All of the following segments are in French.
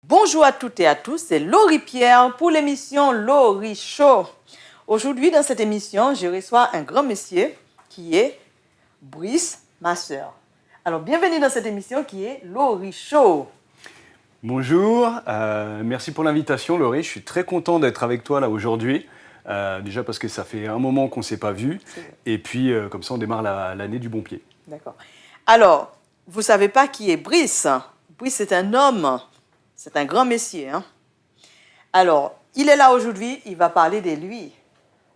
Bonjour à toutes et à tous, c'est Laurie Pierre pour l'émission Laurie Show. Aujourd'hui, dans cette émission, je reçois un grand monsieur qui est Brice Masseur. Alors, bienvenue dans cette émission qui est Laurie Show. Bonjour, merci pour l'invitation Laurie, je suis très content d'être avec toi là aujourd'hui. Déjà parce que ça fait un moment qu'on ne s'est pas vu et puis comme ça on démarre l'année du bon pied. D'accord. Alors, vous ne savez pas qui est Brice. Brice c'est un homme, c'est un grand monsieur. Hein? Alors, il est là aujourd'hui, il va parler de lui.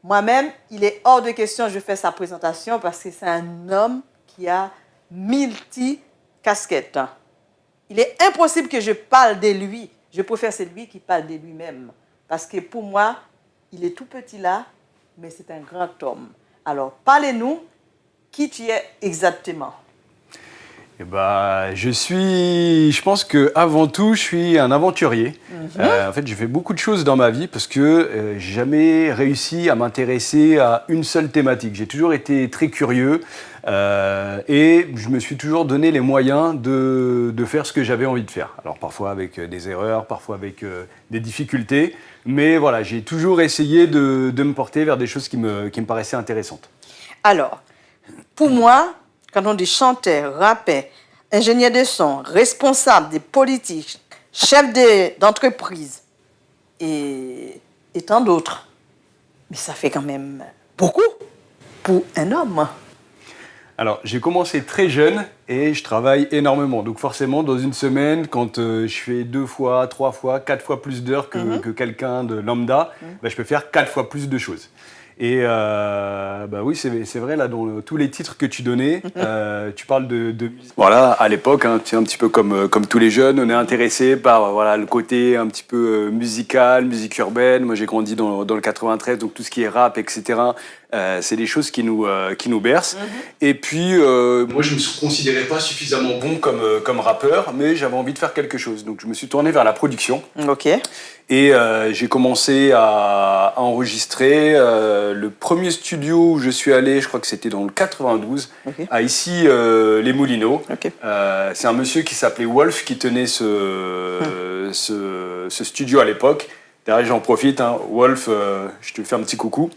Moi-même, il est hors de question, je fais sa présentation parce que c'est un homme qui a multi-casquettes. Il est impossible que je parle de lui. Je préfère c'est lui qui parle de lui-même. Parce que pour moi, il est tout petit là, mais c'est un grand homme. Alors, parlez-nous, qui tu es exactement? Eh ben, je pense qu'avant tout, je suis un aventurier. En fait, j'ai fait beaucoup de choses dans ma vie parce que j'ai jamais réussi à m'intéresser à une seule thématique. J'ai toujours été très curieux et je me suis toujours donné les moyens de faire ce que j'avais envie de faire. Alors parfois avec des erreurs, parfois avec des difficultés, mais voilà, j'ai toujours essayé de me porter vers des choses qui me paraissaient intéressantes. Alors, pour moi, quand on dit chanteur, rappeur, ingénieur de son, responsable des politiques, chef d'entreprise et tant d'autres, mais ça fait quand même beaucoup pour un homme. Alors, j'ai commencé très jeune et je travaille énormément. Donc forcément, dans une semaine, quand je fais 2 fois, 3 fois, 4 fois plus d'heures que quelqu'un de lambda, je peux faire 4 fois plus de choses. Et oui, c'est vrai, là, dans tous les titres que tu donnais, tu parles de musique. Voilà, à l'époque, hein, c'est un petit peu comme tous les jeunes, on est intéressé par le côté un petit peu musical, musique urbaine. Moi, j'ai grandi dans le 93, donc tout ce qui est rap, etc., c'est des choses qui nous bercent. Et puis, moi, je ne me considérais pas suffisamment bon comme rappeur, mais j'avais envie de faire quelque chose. Donc, je me suis tourné vers la production. Ok. Et j'ai commencé à enregistrer. Le premier studio où je suis allé, je crois que c'était dans le 92, à ici les Moulineaux. Okay. C'est un monsieur qui s'appelait Wolf qui tenait ce studio à l'époque. D'ailleurs, j'en profite, hein. Wolf, je te fais un petit coucou.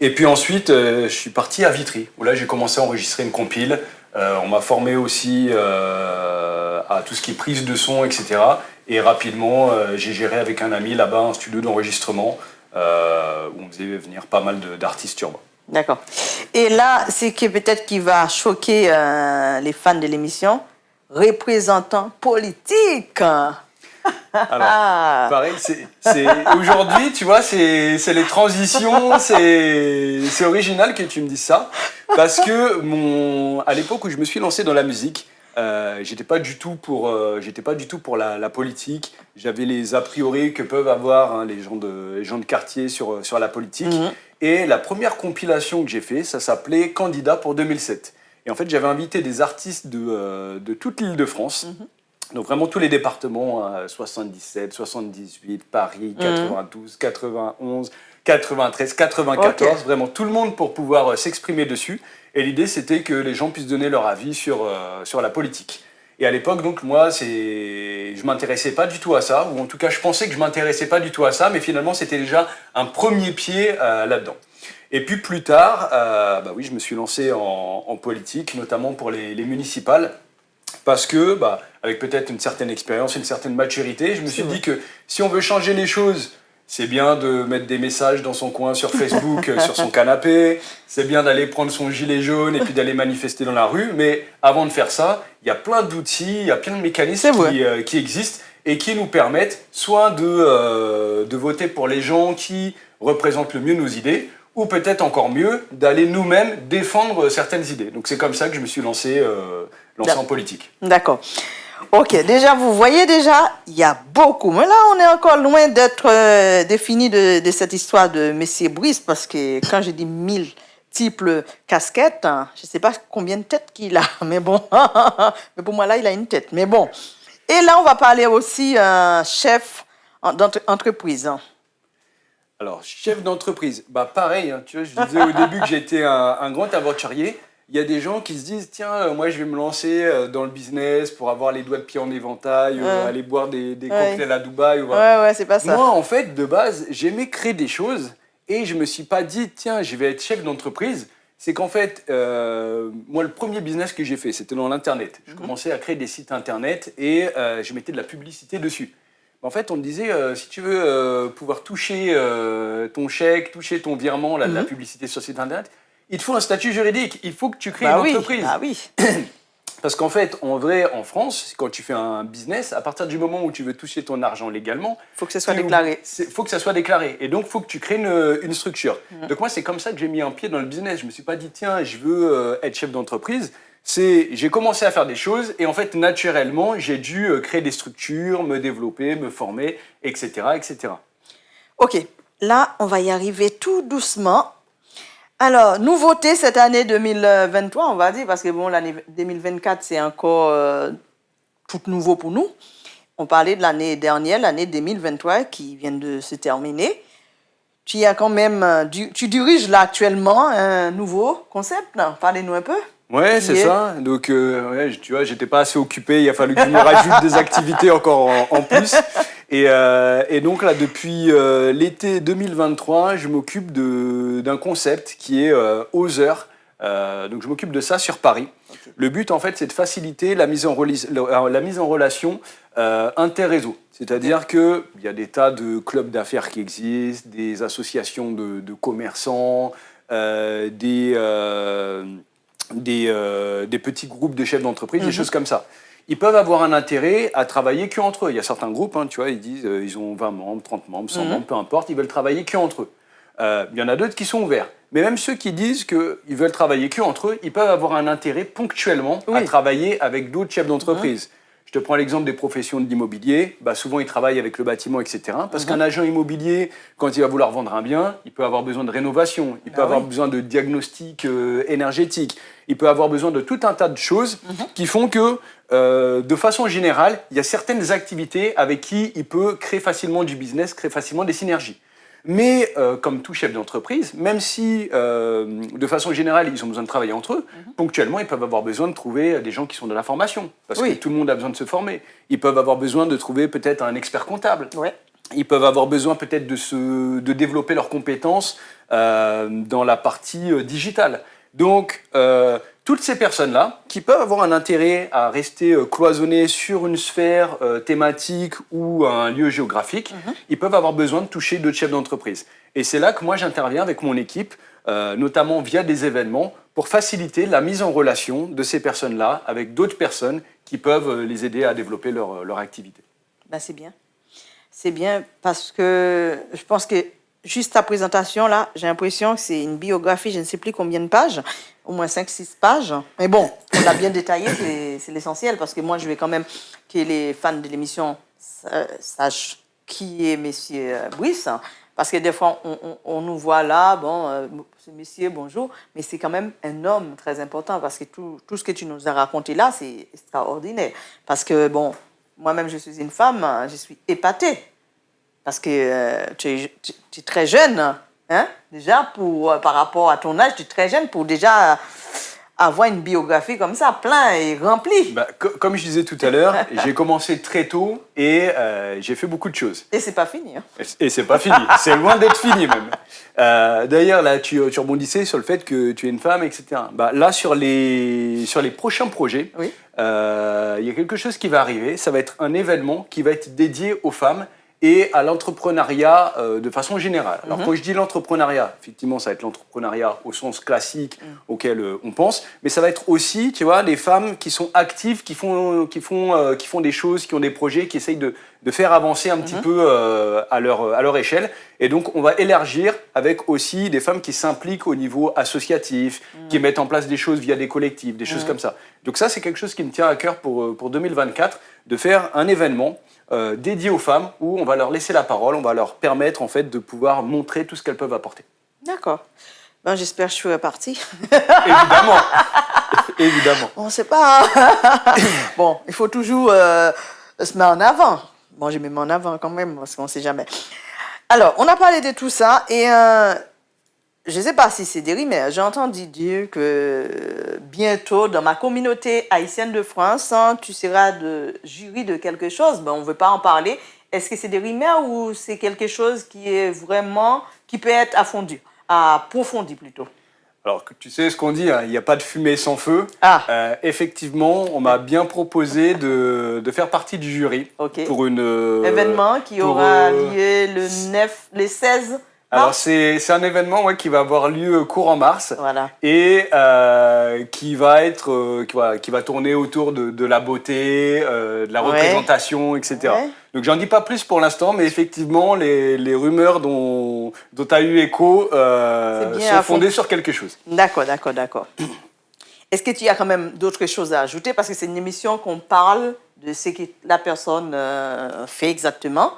Et puis ensuite, je suis parti à Vitry, où là j'ai commencé à enregistrer une compile. On m'a formé aussi à tout ce qui est prise de son, etc. Et rapidement, j'ai géré avec un ami là-bas un studio d'enregistrement où on faisait venir pas mal d'artistes urbains. D'accord. Et là, c'est que peut-être qui va choquer les fans de l'émission, représentant politique. Alors, pareil, aujourd'hui, tu vois, c'est les transitions, c'est original que tu me dises ça, parce que à l'époque où je me suis lancé dans la musique, j'étais pas du tout pour la politique. J'avais les a priori que peuvent avoir les gens de quartier sur la politique. Et la première compilation que j'ai fait, ça s'appelait Candidat pour 2007. Et en fait, j'avais invité des artistes de toute l'Île-de-France. Donc vraiment tous les départements, 77, 78, Paris, 92, 91, 93, 94, vraiment tout le monde pour pouvoir s'exprimer dessus. Et l'idée, c'était que les gens puissent donner leur avis sur la politique. Et à l'époque, donc moi, je m'intéressais pas du tout à ça, ou en tout cas, je pensais que je m'intéressais pas du tout à ça, mais finalement, c'était déjà un premier pied là-dedans. Et puis plus tard, oui, je me suis lancé en politique, notamment pour les municipales. Parce que, avec peut-être une certaine expérience, une certaine maturité, je me suis dit que si on veut changer les choses, c'est bien de mettre des messages dans son coin sur Facebook, sur son canapé, c'est bien d'aller prendre son gilet jaune et puis d'aller manifester dans la rue, mais avant de faire ça, il y a plein d'outils, il y a plein de mécanismes qui existent et qui nous permettent soit de voter pour les gens qui représentent le mieux nos idées, ou peut-être encore mieux, d'aller nous-mêmes défendre certaines idées. Donc c'est comme ça que je me suis lancé en politique. D'accord. Ok, déjà, vous voyez déjà, il y a beaucoup. Mais là, on est encore loin d'être défini de cette histoire de Monsieur Brice, parce que quand je dis multiples casquettes, je ne sais pas combien de têtes qu'il a, mais bon, mais pour moi, là, il a une tête. Mais bon. Et là, on va parler aussi chef d'entreprise. Alors, chef d'entreprise, pareil, hein, tu vois, je disais au début que j'étais un grand aventurier. il y a des gens qui se disent, tiens, moi je vais me lancer dans le business pour avoir les doigts de pied en éventail, ou aller boire des cocktails à Dubaï. Ouais, c'est pas ça. Moi, en fait, de base, j'aimais créer des choses et je me suis pas dit, tiens, je vais être chef d'entreprise. C'est qu'en fait, moi, le premier business que j'ai fait, c'était dans l'Internet. Je commençais à créer des sites Internet et je mettais de la publicité dessus. En fait, on me disait, si tu veux pouvoir toucher ton chèque, toucher ton virement, là, de la publicité sur site Internet, il te faut un statut juridique. Il faut que tu crées une entreprise. Ah oui. Parce qu'en fait, en vrai, en France, quand tu fais un business, à partir du moment où tu veux toucher ton argent légalement, il faut que ça soit déclaré. Il faut que ça soit déclaré. Et donc, il faut que tu crées une structure. Donc moi, c'est comme ça que j'ai mis un pied dans le business. Je ne me suis pas dit, tiens, je veux être chef d'entreprise. J'ai commencé à faire des choses et en fait, naturellement, j'ai dû créer des structures, me développer, me former, etc., etc. Ok, là, on va y arriver tout doucement. Alors, nouveauté cette année 2023, on va dire, parce que bon, l'année 2024, c'est encore tout nouveau pour nous. On parlait de l'année dernière, l'année 2023 qui vient de se terminer. Tu as quand même, tu diriges là actuellement un nouveau concept, non? Parlez-nous un peu. Ouais, c'est ça. Donc, ouais, tu vois, j'étais pas assez occupé. Il a fallu que je me rajoute des activités encore en plus. Et donc là, depuis l'été 2023, je m'occupe d'un concept qui est Other. Donc, je m'occupe de ça sur Paris. Okay. Le but, en fait, c'est de faciliter la mise en relation interréseau. C'est-à-dire qu'il y a des tas de clubs d'affaires qui existent, des associations de commerçants, des petits groupes de chefs d'entreprise, des choses comme ça. Ils peuvent avoir un intérêt à travailler qu'entre eux. Il y a certains groupes, hein, tu vois, ils disent ils ont 20 membres, 30 membres, 100 membres, peu importe, ils veulent travailler qu'entre eux. Il y en a d'autres qui sont ouverts. Mais même ceux qui disent qu'ils veulent travailler qu'entre eux, ils peuvent avoir un intérêt ponctuellement à travailler avec d'autres chefs d'entreprise. Je te prends l'exemple des professions de l'immobilier. Bah, souvent, ils travaillent avec le bâtiment, etc. Parce qu'un agent immobilier, quand il va vouloir vendre un bien, il peut avoir besoin de rénovation, il peut avoir besoin de diagnostic énergétique, il peut avoir besoin de tout un tas de choses qui font que, de façon générale, il y a certaines activités avec qui il peut créer facilement du business, créer facilement des synergies. Mais comme tout chef d'entreprise, même si de façon générale ils ont besoin de travailler entre eux, ponctuellement ils peuvent avoir besoin de trouver des gens qui sont de la formation, parce que tout le monde a besoin de se former. Ils peuvent avoir besoin de trouver peut-être un expert comptable. Ils peuvent avoir besoin peut-être de développer leurs compétences dans la partie digitale. Donc toutes ces personnes-là, qui peuvent avoir un intérêt à rester cloisonnées sur une sphère thématique ou un lieu géographique, ils peuvent avoir besoin de toucher d'autres chefs d'entreprise. Et c'est là que moi j'interviens avec mon équipe, notamment via des événements, pour faciliter la mise en relation de ces personnes-là avec d'autres personnes qui peuvent les aider à développer leur activité. Ben, c'est bien. C'est bien parce que je pense que juste ta présentation, là, j'ai l'impression que c'est une biographie, je ne sais plus combien de pages, au moins 5-6 pages. Mais bon, on l'a bien détaillé, c'est l'essentiel, parce que moi, je vais quand même que les fans de l'émission sachent qui est Monsieur Brice, parce que des fois, on nous voit là, bon, ce monsieur, bonjour, mais c'est quand même un homme très important, parce que tout ce que tu nous as raconté là, c'est extraordinaire. Parce que, bon, moi-même, je suis une femme, je suis épatée. Parce que tu es très jeune, hein, déjà, par rapport à ton âge, tu es très jeune pour déjà avoir une biographie comme ça, plein et remplie. Bah, comme je disais tout à l'heure, j'ai commencé très tôt et j'ai fait beaucoup de choses. Et c'est pas fini. Hein. Et c'est pas fini, c'est loin d'être fini même. D'ailleurs, là, tu rebondissais sur le fait que tu es une femme, etc. Bah, là, sur les prochains projets, il y a quelque chose qui va arriver. Ça va être un événement qui va être dédié aux femmes et à l'entrepreneuriat de façon générale. Alors quand je dis l'entrepreneuriat, effectivement ça va être l'entrepreneuriat au sens classique auquel on pense, mais ça va être aussi, tu vois, des femmes qui sont actives, qui font des choses, qui ont des projets, qui essayent de faire avancer un petit peu à leur échelle. Et donc on va élargir avec aussi des femmes qui s'impliquent au niveau associatif, qui mettent en place des choses via des collectifs, des choses comme ça. Donc ça c'est quelque chose qui me tient à cœur pour 2024, de faire un événement dédié aux femmes où on va leur laisser la parole, on va leur permettre en fait de pouvoir montrer tout ce qu'elles peuvent apporter. D'accord. Ben, j'espère que je ferai partie. Évidemment. Évidemment. On ne sait pas. Bon, il faut toujours se mettre en avant. Bon, je me mets en avant quand même parce qu'on ne sait jamais. Alors, on a parlé de tout ça et je ne sais pas si c'est des rumeurs, j'ai entendu dire que bientôt, dans ma communauté haïtienne de France, hein, tu seras de jury de quelque chose. Ben, on ne veut pas en parler. Est-ce que c'est des rumeurs ou c'est quelque chose qui est vraiment, qui peut être approfondi plutôt? Alors, tu sais ce qu'on dit, hein, il n'y a pas de fumée sans feu. Effectivement, on m'a bien proposé de faire partie du jury pour une événement qui aura lieu le 16 mars. Alors, c'est un événement qui va avoir lieu courant mars et qui va tourner autour de la beauté, de la représentation, etc. Ouais. Donc, j'en dis pas plus pour l'instant, mais effectivement, les rumeurs dont tu as eu écho sont fondées sur quelque chose. D'accord. Est-ce que tu as quand même d'autres choses à ajouter? Parce que c'est une émission qu'on parle de ce que la personne fait exactement.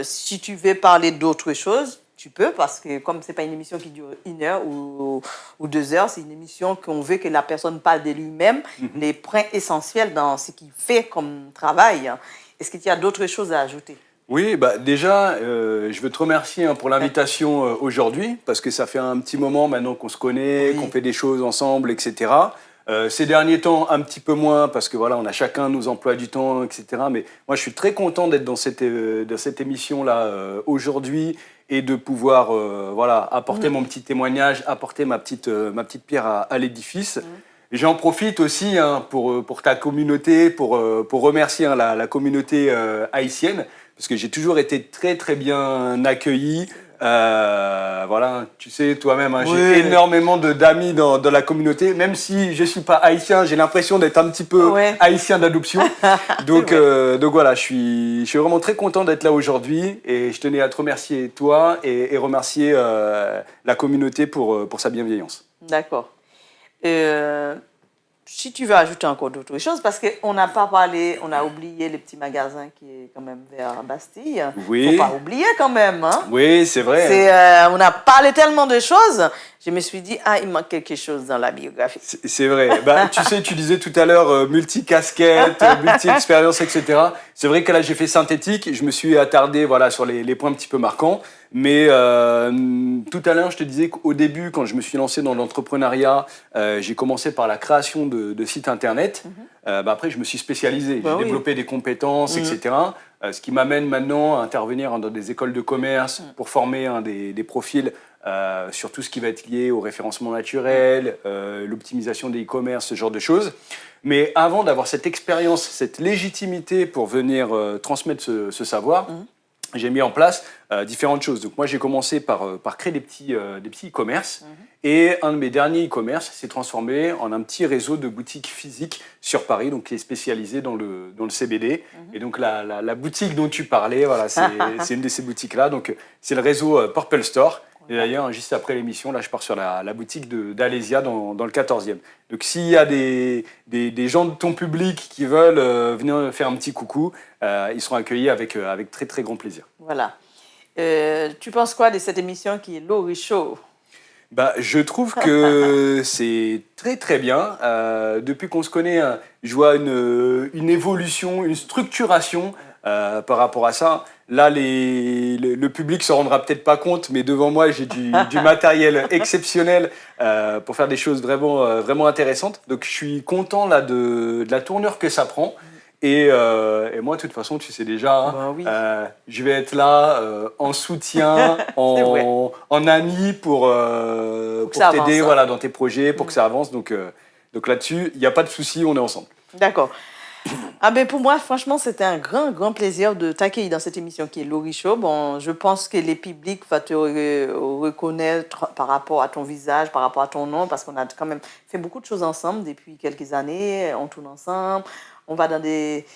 Si tu veux parler d'autres choses, tu peux, parce que comme ce n'est pas une émission qui dure 1 heure ou 2 heures, c'est une émission qu'on veut que la personne parle de lui-même, les points essentiels dans ce qu'il fait comme travail. Est-ce que tu as d'autres choses à ajouter? Oui, déjà, je veux te remercier pour l'invitation aujourd'hui, parce que ça fait un petit moment maintenant qu'on se connaît, qu'on fait des choses ensemble, etc. Ces derniers temps, un petit peu moins, parce que voilà, on a chacun nos emplois du temps, etc. Mais moi, je suis très content d'être dans cette émission-là aujourd'hui et de pouvoir apporter mon petit témoignage, apporter ma petite pierre à l'édifice. Et j'en profite aussi pour ta communauté, pour remercier la communauté haïtienne, parce que j'ai toujours été très très bien accueilli. Tu sais toi-même, j'ai énormément d'amis dans la communauté. Même si je ne suis pas haïtien, j'ai l'impression d'être un petit peu haïtien d'adoption. Donc voilà, je suis vraiment très content d'être là aujourd'hui. Et je tenais à te remercier toi et remercier la communauté pour sa bienveillance. D'accord. Si tu veux ajouter encore d'autres choses, parce qu'on n'a pas parlé, on a oublié les petits magasins qui est quand même vers Bastille. Oui. Il ne faut pas oublier quand même. Hein? Oui, c'est vrai. On a parlé tellement de choses, je me suis dit, il manque quelque chose dans la biographie. C'est vrai. Tu sais, tu disais tout à l'heure multi-casquette, multi-expérience, etc. C'est vrai que là, j'ai fait synthétique. Je me suis attardé sur les points un petit peu marquants. Mais tout à l'heure, je te disais qu'au début, quand je me suis lancé dans l'entrepreneuriat, j'ai commencé par la création de sites internet. Après, je me suis spécialisé. J'ai développé des compétences, etc. Ce qui m'amène maintenant à intervenir dans des écoles de commerce pour former des profils sur tout ce qui va être lié au référencement naturel, l'optimisation des e-commerce, ce genre de choses. Mais avant d'avoir cette expérience, cette légitimité pour venir transmettre ce savoir, j'ai mis en place différentes choses. Donc moi, j'ai commencé par créer des petits e-commerce. Et un de mes derniers e-commerce s'est transformé en un petit réseau de boutiques physiques sur Paris, donc qui est spécialisé dans le CBD. Et donc la boutique dont tu parlais, c'est une de ces boutiques-là. Donc c'est le réseau Purple Store. Et d'ailleurs, juste après l'émission, là, je pars sur la boutique d'Alésia dans le 14e. Donc, s'il y a des gens de ton public qui veulent venir faire un petit coucou, ils seront accueillis avec très, très grand plaisir. Voilà. Tu penses quoi de cette émission qui est Laurie Show? Je trouve que c'est très, très bien. Depuis qu'on se connaît, je vois une évolution, une structuration par rapport à ça. Là, le public ne s'en rendra peut-être pas compte, mais devant moi, j'ai du matériel exceptionnel pour faire des choses vraiment intéressantes. Donc, je suis content là, de la tournure que ça prend. Et moi, de toute façon, tu sais déjà, je vais être là en soutien, en ami pour t'aider dans tes projets, pour que ça avance. Donc là-dessus, il n'y a pas de souci, on est ensemble. D'accord. Pour moi, franchement, c'était un grand plaisir de t'accueillir dans cette émission qui est Laurie Show. Je pense que les publics vont te reconnaître par rapport à ton visage, par rapport à ton nom, parce qu'on a quand même fait beaucoup de choses ensemble depuis quelques années. On tourne ensemble, on va dans des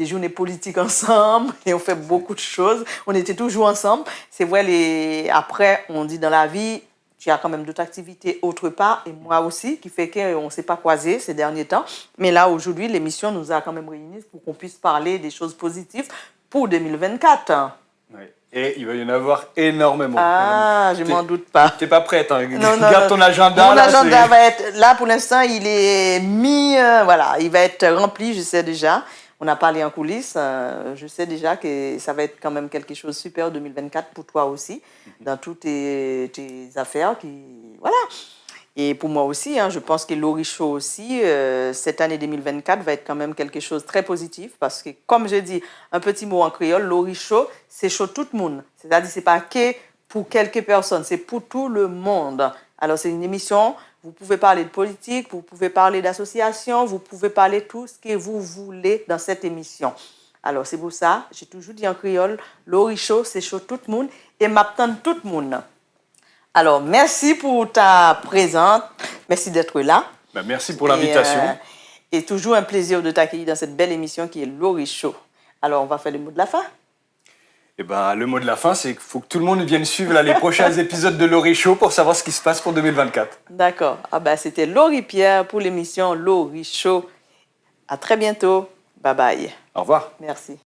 journées politiques ensemble et on fait beaucoup de choses. On était toujours ensemble. C'est vrai, après, on dit dans la vie, tu as quand même d'autres activités autre part, et moi aussi, qui fait qu'on ne s'est pas croisés ces derniers temps. Mais là, aujourd'hui, l'émission nous a quand même réunis pour qu'on puisse parler des choses positives pour 2024. Oui. Et il va y en avoir énormément. Je m'en doute pas. Tu n'es pas prête, hein. Non, Garde ton agenda. Mon agenda va être... Là, pour l'instant, il est il va être rempli, je sais déjà. On a parlé en coulisses. Je sais déjà que ça va être quand même quelque chose de super 2024 pour toi aussi, dans toutes tes affaires. Voilà. Et pour moi aussi, je pense que Laurie Show aussi, cette année 2024 va être quand même quelque chose de très positif parce que, comme je dis, un petit mot en créole, Laurie Show, c'est chaud tout le monde. C'est-à-dire que ce n'est pas que pour quelques personnes, c'est pour tout le monde. Alors, c'est une émission, vous pouvez parler de politique, vous pouvez parler d'association, vous pouvez parler de tout ce que vous voulez dans cette émission. Alors, c'est pour ça, j'ai toujours dit en créole, Laurie Show, c'est chaud tout le monde et m'attend tout le monde. Alors, merci pour ta présence. Merci d'être là. Merci pour l'invitation. Et toujours un plaisir de t'accueillir dans cette belle émission qui est Laurie Show. Alors, on va faire le mot de la fin. Le mot de la fin, c'est qu'il faut que tout le monde vienne suivre les prochains épisodes de Laurie Show pour savoir ce qui se passe pour 2024. D'accord. C'était Laurie Pierre pour l'émission Laurie Show. À très bientôt. Bye bye. Au revoir. Merci.